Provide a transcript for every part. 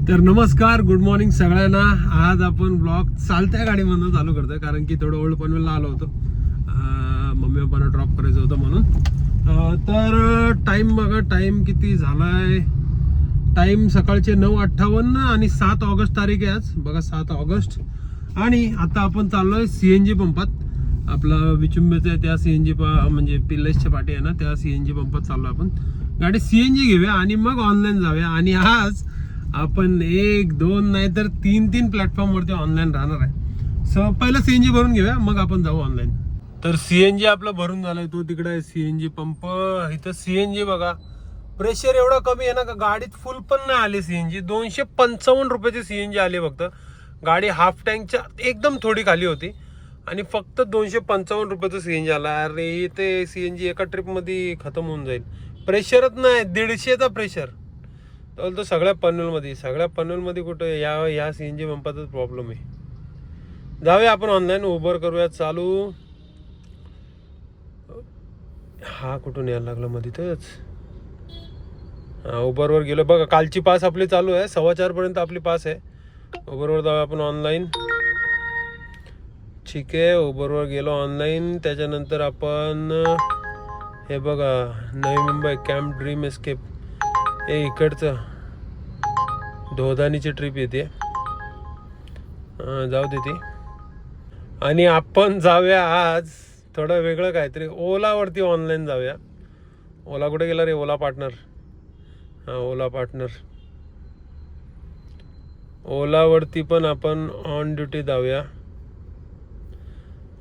तर नमस्कार, good morning सगळ्यांना. आज आपण ब्लॉग चालत्या गाडीमधून चालू करतोय कारण की थोडं ओल्ड पनवेलला आलो होतो. मम्मी पप्पांना ड्रॉप करायचं होतं म्हणून. तर टाइम बघा, टाइम किती झालाय. टाइम सकाळचे 9:58 आणि 7 ऑगस्ट तारीख आहे आज. बघा 7 ऑगस्ट. आणि आता आपण चाललोय CNG पंपात. आपला विचुंबेचा त्या CNG म्हणजे पिल्लेसच्या पाठी आहे ना, त्या CNG पंपात चाललोय आपण. गाडी CNG घेऊया आणि मग ऑनलाईन जाऊया. आणि आज आपण 1, 2 नाही तर 3 प्लॅटफॉर्म वरती ऑनलाईन राहणार आहे. सो पहिलं CNG भरून घेऊया, मग आपण जाऊ ऑनलाईन. तर CNG आपलं भरून झालंय. तो तिकडे आहे CNG पंप. इथं CNG बघा, प्रेशर एवढं कमी आहे ना का गाडीत फुल पण नाही आली CNG. 255 रुपयाची CNG आली फक्त. गाडी हाफ टँकच्या एकदम थोडी खाली होती आणि फक्त 255 रुपयाचं CNG आला. अरे इथे CNG एका ट्रिपमध्ये खतम होऊन जाईल. प्रेशरच नाही, 150चा प्रेशर. तो सगळ्या पनवेलमध्ये कुठं या CNG पंपाचाच प्रॉब्लेम आहे. जाऊया आपण ऑनलाईन, उबर करूया चालू. हा कुठून यायला लागला मध्येच. उबरवर गेलो बघा. कालची पास आपली चालू आहे, 4:15 पर्यंत आपली पास आहे. उबरवर जाऊया आपण ऑनलाईन. ठीक आहे, उबरवर गेलो ऑनलाईन. त्याच्यानंतर आपण हे बघा, Navi Mumbai camp dream escape, हे इकडचं धोदानीची ट्रिप येते. जाऊ दे ती. आणि आपण जाऊया आज थोडं वेगळं काहीतरी. ओलावरती ऑनलाईन जाऊया. ओला कुठे गेला रे? ओला पार्टनर. ओला पार्टनर. ओलावरती पण आपण ऑन ड्युटी जाऊया.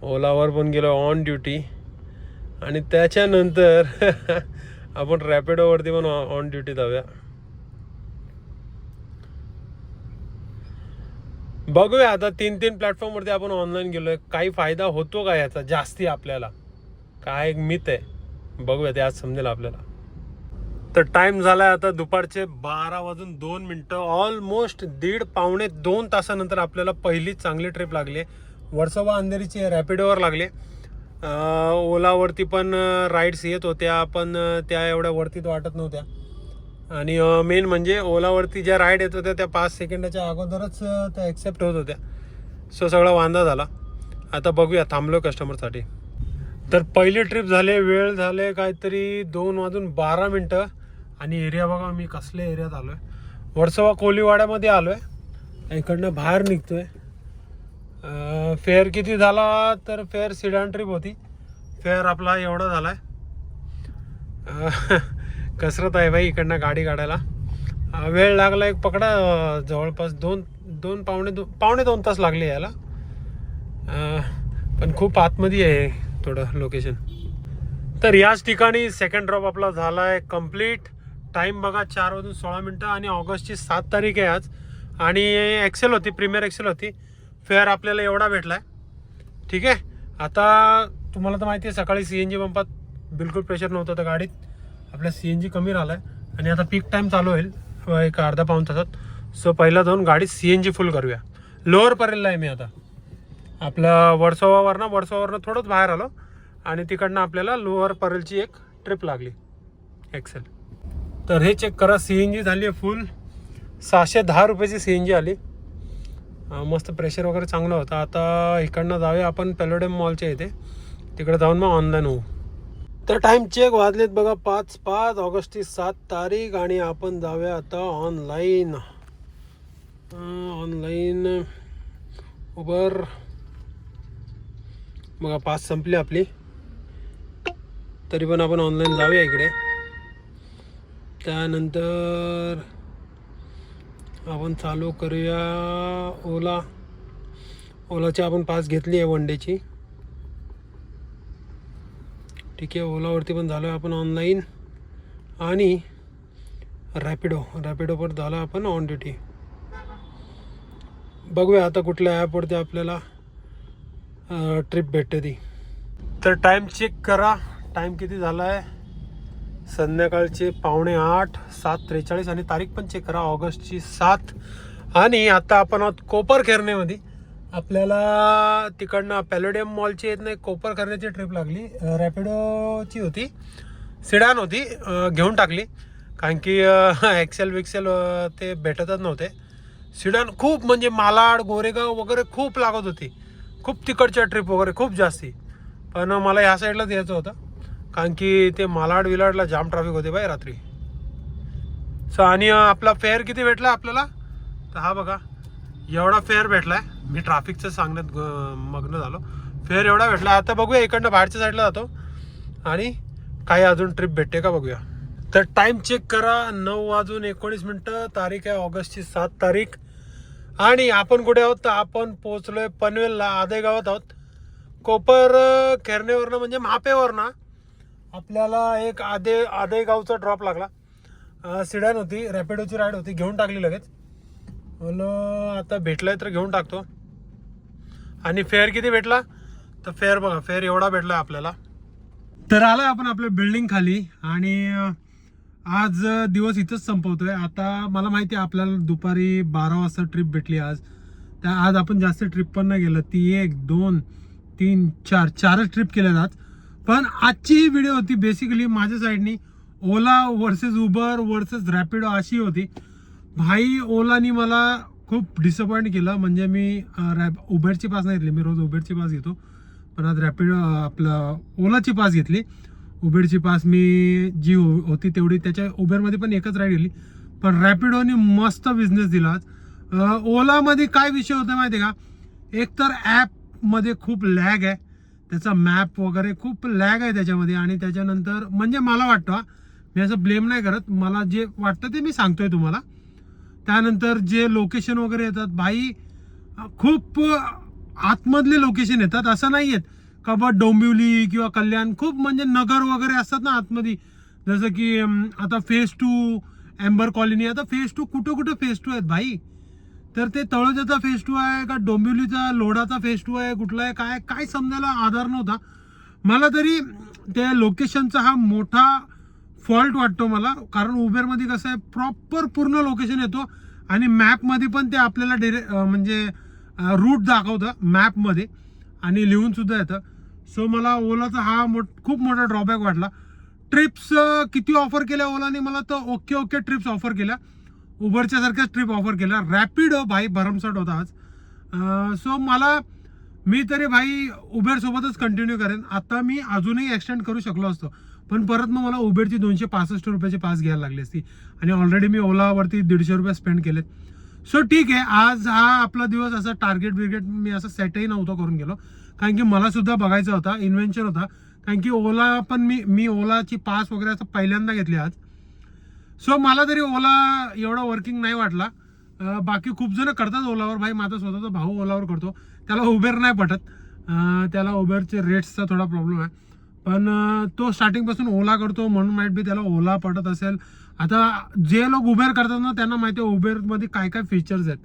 ओलावर पण गेलो ऑन ड्युटी. आणि त्याच्यानंतर आपण रॅपिडोवरती पण ऑन ड्युटी जाऊया. बघूया आता 3 प्लॅटफॉर्मवरती आपण ऑनलाईन गेलोय. काही फायदा होतो का याचा जास्ती आपल्याला? काय एक मिथ आहे, बघूया ते आज समजेल आपल्याला. तर टाइम झालाय आता दुपारचे 12:02. ऑलमोस्ट 1.5-2 तासानंतर आपल्याला पहिली चांगली ट्रिप लागली. वर्सोवा अंधेरीची रॅपिडोवर लागली. ओलावरती पण राईड्स येत होत्या, पण त्या एवढ्या वरतीत वाटत नव्हत्या. आणि मेन म्हणजे ओलावरती ज्या राईड येत होत्या त्या 5 सेकंदाच्या अगोदरच त्या ॲक्सेप्ट होत होत्या. सो सगळा वांदा झाला. आता बघूया, थांबलो कस्टमरसाठी. तर पहिली ट्रिप झाले, वेळ झाले काहीतरी 2:12. आणि एरिया बघा, मी कसल्या एरियात आलो आहे. वर्सोवा कोलीवाड्यामध्ये आलो आहे. इकडनं बाहेर निघतो आहे. फेअर किती झाला तर फेअर सिडान ट्रिप होती. फेअर आपला एवढा झाला आहे. कसरत आहे बाई इकडनं गाडी काढायला. वेळ लागला एक पकडा, जवळपास पावणे 2 तास लागले यायला. पण खूप आतमध्ये आहे थोडं लोकेशन. तर याच ठिकाणी सेकंड ड्रॉप आपला झाला आहे कंप्लीट. टाईम बघा 4:16 आणि ऑगस्टची 7 तारीख आहे आज. आणि एक्सेल होती, प्रीमियर एक्सेल होती. फेअर आपल्याला एवढा भेटला आहे. ठीक आहे. आता तुम्हाला तर माहिती आहे, सकाळी CNG पंपात बिलकुल प्रेशर नव्हतं तर गाडीत आपल्या CNG कमी राहिला आहे. आणि आता पीक टाईम चालू होईल एक अर्धा-पाऊण तासात. सो पहिला जाऊन गाडी CNG फुल करूया. लोअर परेलला आहे मी आता. आपलं वर्सोवावरनं थोडंच बाहेर आलो आणि तिकडनं आपल्याला लोअर परेलची एक ट्रिप लागली एक्सेल. तर हे चेक करा, CNG झाली आहे फुल. 610 रुपयाची CNG आली. मस्त प्रेशर वगैरे चांगलं होतं. आता इकडनं जाऊया आपण पेलोडियम मॉलच्या इथे, तिकडे जाऊन मग ऑनलाईन होऊ. तर टाईम चेक वाजलेत बघा 5 ऑगस्टची 7 तारीख. आणि आपण जाऊया आता ऑनलाईन. उबर बघा, पास संपली आपली. तरी पण आपण ऑनलाईन जाऊया इकडे. त्यानंतर आपण चालू करूया ओलाची आपण पास घेतली आहे 1 डेची. ठीक आहे, ओलावरती पण झालो आपण ऑनलाईन. आणि रॅपिडो पण झालं आपण ऑन ड्युटी. बघूया आता कुठल्या ॲपवरती आपल्याला ट्रिप भेटते ती. तर टाईम चेक करा, टाईम किती झाला आहे. संध्याकाळचे 7:45, 7:43. आणि तारीख पण चेक करा, ऑगस्टची 7. आणि आता आपण आहोत कोपरखैरनेमध्ये. आपल्याला तिकडनं पॅलोडियम मॉलची येत नाही, कोपरखैरनेची ट्रिप लागली. रॅपिडोची होती, सिडान होती, घेऊन टाकली कारण की एक्सेल विक्सेल ते भेटतच नव्हते. सिडन खूप म्हणजे मालाड गोरेगाव वगैरे खूप लागत होती, खूप तिकडच्या ट्रिप वगैरे खूप जास्ती. पण मला ह्या साईडलाच यायचं होतं कारण की ते मालाड विलाडला जाम ट्रॅफिक होते बाई रात्री. सो आणि आपला फेअर किती भेटला आपल्याला, तर हा बघा एवढा फेअर भेटलाय. मी ट्रॅफिकचं सांगण्यात मग्न झालो. फेअर एवढा भेटला. आता बघूया इकडनं बाहेरच्या साईडला जातो आणि काही अजून ट्रिप भेटते का बघूया. तर टाइम चेक करा, 9:19, तारीख आहे ऑगस्टची 7 तारीख. आणि आपण कुठे आहोत, तर आपण पोहोचलोय पनवेलला, आदेगावात आहोत. कोपर खेरणेवरनं म्हणजे मापेवरनं आपल्याला एक आदेगावचा ड्रॉप लागला. सिडॅन होती, रॅपिडोची राईड होती, घेऊन टाकली लगेच. बोलो आता भेटलाय तर घेऊन टाकतो. आणि फेअर किती भेटला, तर फेअर बघा, फेअर एवढा भेटला आपल्याला. तर आलोय आपण आपल्या बिल्डिंग खाली आणि आज दिवस इथंच संपवतोय. आता मला माहिती आहे आपल्याला दुपारी 12 वाजता ट्रिप भेटली आज. त्या आज आपण जास्त ट्रिप पण नाही गेलं, ती 1 2 3 4 4च ट्रिप केल्यात आज. पण आजची ही व्हिडिओ होती बेसिकली माझ्या साईडनी ओला वर्सेस उबर वर्सेस रॅपिडो अशी होती. भाई ओलानी मला खूप डिसअपॉइंट केलं. म्हणजे मी उबेरची पास नाही घेतली, मी रोज उबेरची पास घेतो, पण आज रॅपिडो आपलं ओलाची पास घेतली. उबेरची पास मी जी होती तेवढी, त्याच्या उबेरमध्ये पण एकच राईड गेली. पण रॅपिडोनी मस्त बिझनेस दिला आज. ओलामध्ये काय विषय होता माहिती आहे का, एक तर ॲपमध्ये खूप लॅग आहे, त्याचा मॅप वगैरे खूप लॅग आहे त्याच्यामध्ये. आणि त्याच्यानंतर म्हणजे मला वाटतं, मी असं ब्लेम नाही करत, मला जे वाटतं ते मी सांगतोय तुम्हाला. त्यानंतर जे लोकेशन वगैरे येतात भाई खूप आतमधले लोकेशन येतात, असं नाही आहेत का बा डोंबिवली किंवा कल्याण, खूप म्हणजे नगर वगैरे असतात ना आतमध्ये. जसं की आता फेज 2 एम्बर कॉलनी, आता फेज 2 कुठं फेज 2 आहेत भाई. तर ते तळोजाचा फेज 2 आहे का डोंबिवलीचा लोढाचा फेज 2 आहे, कुठला आहे काय काय समजायला आधार नव्हता मला. तरी त्या लोकेशनचा हा मोठा फॉल्ट वाटतो मला. कारण उबेरमध्ये कसं आहे, प्रॉपर पूर्ण लोकेशन येतो आणि मॅपमध्ये पण ते आपल्याला म्हणजे रूट दाखवतं मॅपमध्ये आणि लिहून सुद्धा येतं. सो मला ओलाचा हा खूप मोठा ड्रॉबॅक वाटला. ट्रिप्स किती ऑफर केल्या ओलाने मला, तर ओके ट्रिप्स ऑफर केल्या, उबरच्या सारख्याच ट्रिप ऑफर केल्या. रॅपिडो भाई भरमसाठ होता आज. सो मी तरी भाई उबेर सोबतच कंटिन्यू करेन. आता मी अजूनही एक्सटेंड करू शकलो असतो, पण परत मग मला उबेरची 265 रुपयाची पास घ्यायला लागली असती आणि ऑलरेडी मी ओलावरती 150 रुपये स्पेंड केलेत. सो ठीक आहे, आज हा आपला दिवस असा टार्गेट मी असं सेटही नव्हतं करून गेलो, कारण की मला सुद्धा बघायचा होता, इन्व्हेंशन होता. कारण की ओला पण मी ओलाची पास वगैरे असं पहिल्यांदा घेतली आज. सो मला तरी ओला एवढा वर्किंग नाही वाटला. बाकी खूप जण करतात ओलावर भाई, माझा स्वतःचा भाऊ ओलावर करतो, त्याला उबेर नाही पटत. त्याला उबेरचे रेट्सचा थोडा प्रॉब्लेम आहे. पण तो स्टार्टिंगपासून ओला करतो म्हणून माहीत बी त्याला ओला पटत असेल. आता जे लोक उबेर करतात ना त्यांना माहिती आहे उबेरमध्ये काय काय फीचर्स आहेत.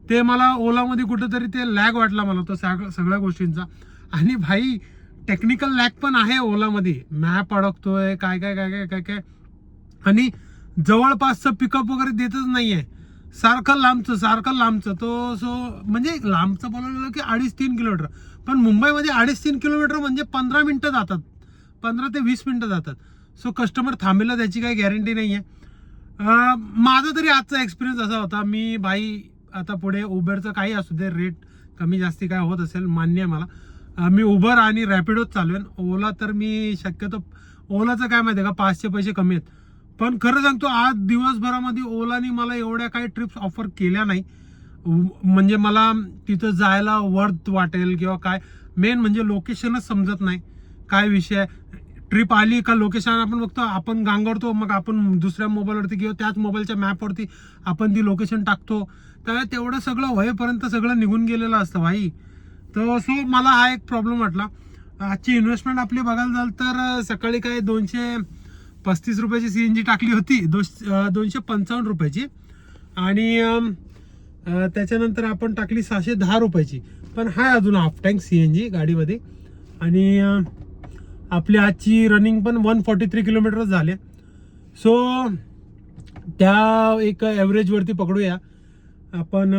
ते मला ओलामध्ये कुठेतरी ते लॅग वाटला मला तो सगळ्या गोष्टींचा. आणि भाई टेक्निकल लॅग पण आहे ओलामध्ये, मॅप अडकतोय काय काय काय काय काय काय आणि जवळपासचं पिकअप वगैरे देतच नाहीये, सारखं लांबचं. तो सो म्हणजे लांबचं बोलायला गेलं की 2.5-3 किलोमीटर, पण मुंबईमध्ये 2.5-3 किलोमीटर म्हणजे 15 मिनिटं जातात, 15 ते 20 मिनिटं जातात. सो कस्टमर थांबेला त्याची काही गॅरंटी नाही आहे. माझा तरी आजचा एक्सपिरियन्स असा होता. मी भाई आता पुढे उबेरचं काही असू दे, रेट कमी जास्ती काय होत असेल मान्य आहे मला, मी उबर आणि रॅपिडोच चालवेन. ओला तर मी शक्यतो, ओलाचं काय माहिती आहे का, 5चे पैसे कमी आहेत. पण खरं सांगतो आज दिवसभरामध्ये ओलानी मला एवढ्या काही ट्रिप्स ऑफर केल्या नाही. म्हणजे मला तिथं जायला वर्थ वाटेल किंवा काय, मेन म्हणजे लोकेशनच समजत नाही काय विषय. ट्रिप आली का लोकेशन आपण बघतो, आपण गांगरतो, मग आपण दुसऱ्या मोबाईलवरती किंवा त्याच मोबाईलच्या मॅपवरती आपण ती लोकेशन टाकतो, तर तेवढं सगळं होईपर्यंत सगळं निघून गेलेलं असतं भाई. तर सो मला हा एक प्रॉब्लेम वाटला. आजची इन्व्हेस्टमेंट आपली बघायला जाल तर सकाळी काय 235 रुपयाची CNG टाकली होती, 255 रुपयाची. आणि त्याच्यानंतर आपण टाकली 610 रुपयाची. पण हा अजून हाफ टँक CNG गाडीमध्ये. आणि आपली आजची रनिंग पण 143 किलोमीटर झाले. सो त्या एक ॲव्हरेजवरती पकडूया आपण,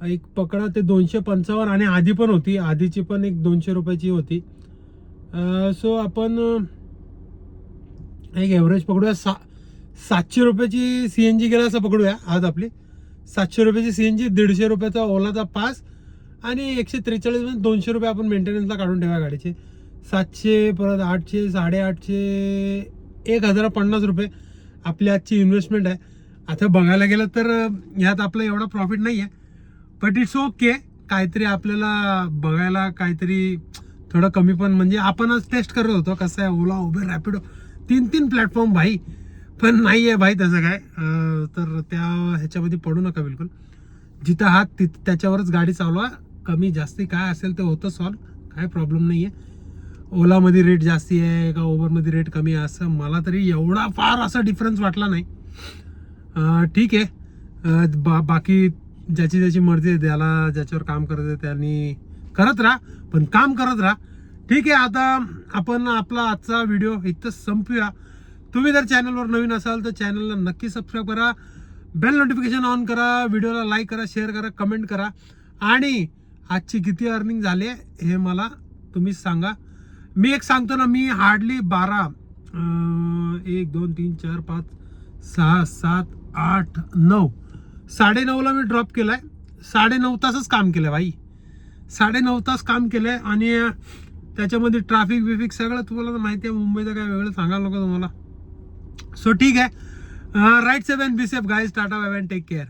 एक पकडा ते 255. आणि आधी पण होती, आधीची पण एक 200 रुपयाची होती. सो आपण एक ॲव्हरेज पकडूया, 700 रुपयाची CNG गेला असं पकडूया आज आपली. 700 रुपयाची CNG, 150 रुपयाचा ओलाचा पास आणि 143 म्हणजे 200 रुपये आपण मेंटेनन्सला काढून ठेवा गाडीचे. 700 परत 800 850 1050 रुपये आपली आजची इन्व्हेस्टमेंट आहे. आता बघायला गेलं तर ह्यात आपलं एवढा प्रॉफिट नाही आहे, बट इट्स ओके. काहीतरी आपल्याला बघायला काहीतरी थोडं कमी पण, म्हणजे आपणच टेस्ट करत होतो कसं आहे ओला उबेर रॅपिडो 3 प्लॅटफॉर्म भाई, पण नाही आहे भाई तसं काय. तर त्या ह्याच्यामध्ये पडू नका बिलकुल. जिथं हात त्याच्यावरच गाडी चालवा. कमी जास्ती काय असेल ते होतं सॉल्व, काय प्रॉब्लेम नाही आहे. ओलामध्ये रेट जास्ती आहे का उबरमध्ये रेट कमी आहे असं मला तरी एवढा फार असा डिफरन्स वाटला नाही. ठीक आहे. बाकी ज्याची ज्याची मर्जी आहे, त्याला ज्याच्यावर काम करत आहे त्यांनी करत राहा, पण काम करत राहा. ठीक आहे. आता आपण आपला आजचा व्हिडिओ इथं संपूया. तुम्ही जर चॅनलवर नवीन असाल तर चॅनलला नक्की सबस्क्राईब करा, बेल नोटिफिकेशन ऑन करा, व्हिडिओला लाईक करा, शेअर करा, कमेंट करा आणि आजची किती अर्निंग झाली हे मला तुम्ही सांगा. मी एक सांगतो ना, मी हार्डली 12 1 2 3 4 5 6 7 8 9 9:30ला मी ड्रॉप केलाय. 9.5 तासच काम केलंय भाई, 9.5 तास काम केलंय. आणि त्याच्यामध्ये ट्रॅफिक बिफिक सगळं तुम्हाला तर माहिती आहे. मुंबईचं काय वेगळं सांगायला नको तुम्हाला. सो ठीक आहे. Right safe and be safe guys. Tata bye bye, take care.